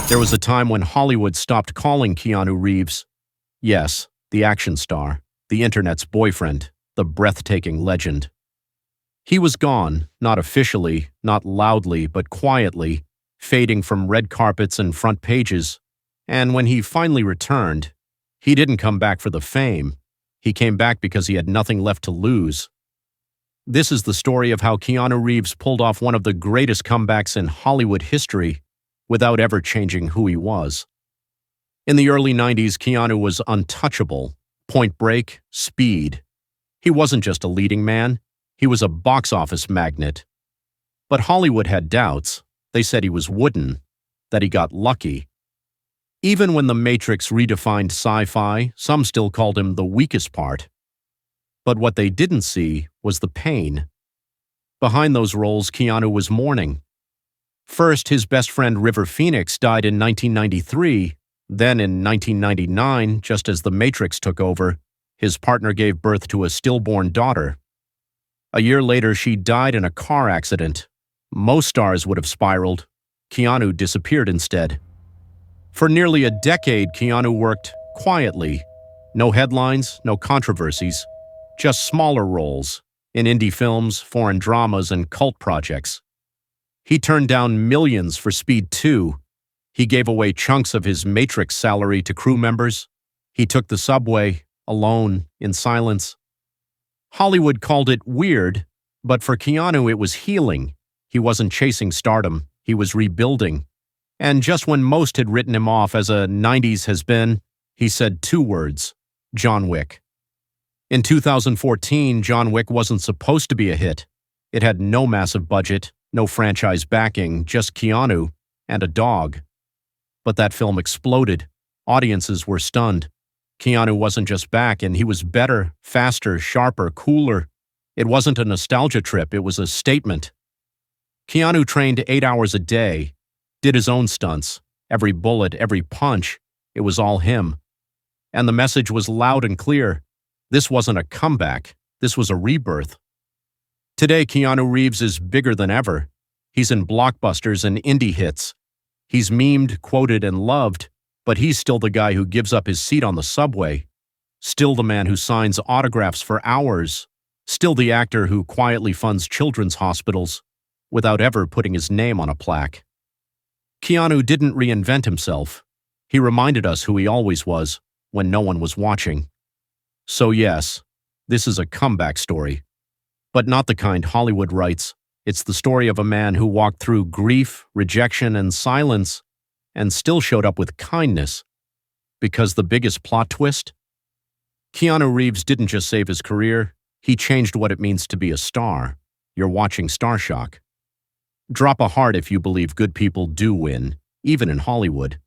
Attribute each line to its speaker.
Speaker 1: There was a time when Hollywood stopped calling Keanu Reeves, yes, the action star, the internet's boyfriend, the breathtaking legend. He was gone, not officially, not loudly, but quietly, fading from red carpets and front pages. And when he finally returned, he didn't come back for the fame. He came back because he had nothing left to lose. This is the story of how Keanu Reeves pulled off one of the greatest comebacks in Hollywood history without ever changing who he was. In the early 90s, Keanu was untouchable. Point Break, Speed. He wasn't just a leading man, he was a box office magnet. But Hollywood had doubts. They said he was wooden, that he got lucky. Even when The Matrix redefined sci-fi, some still called him the weakest part. But what they didn't see was the pain. Behind those roles, Keanu was mourning. First, his best friend River Phoenix died in 1993. Then in 1999, just as The Matrix took over, his partner gave birth to a stillborn daughter. A year later, she died in a car accident. Most stars would have spiraled. Keanu disappeared instead. For nearly a decade, Keanu worked quietly. No headlines, no controversies. Just smaller roles in indie films, foreign dramas, and cult projects. He turned down millions for Speed 2. He gave away chunks of his Matrix salary to crew members. He took the subway, alone, in silence. Hollywood called it weird, but for Keanu it was healing. He wasn't chasing stardom, he was rebuilding. And just when most had written him off as a 90s has-been, he said two words: John Wick. In 2014, John Wick wasn't supposed to be a hit. It had no massive budget, no franchise backing, just Keanu and a dog. But that film exploded. Audiences were stunned. Keanu wasn't just back, and he was better, faster, sharper, cooler. It wasn't a nostalgia trip, it was a statement. Keanu trained 8 hours a day, did his own stunts. Every bullet, every punch, it was all him. And the message was loud and clear. This wasn't a comeback, this was a rebirth. Today, Keanu Reeves is bigger than ever. He's in blockbusters and indie hits. He's memed, quoted, and loved, but he's still the guy who gives up his seat on the subway. Still the man who signs autographs for hours. Still the actor who quietly funds children's hospitals without ever putting his name on a plaque. Keanu didn't reinvent himself. He reminded us who he always was when no one was watching. So yes, this is a comeback story. But not the kind Hollywood writes. It's the story of a man who walked through grief, rejection, and silence, and still showed up with kindness. Because the biggest plot twist? Keanu Reeves didn't just save his career, he changed what it means to be a star. You're watching StarShock. Drop a heart if you believe good people do win, even in Hollywood.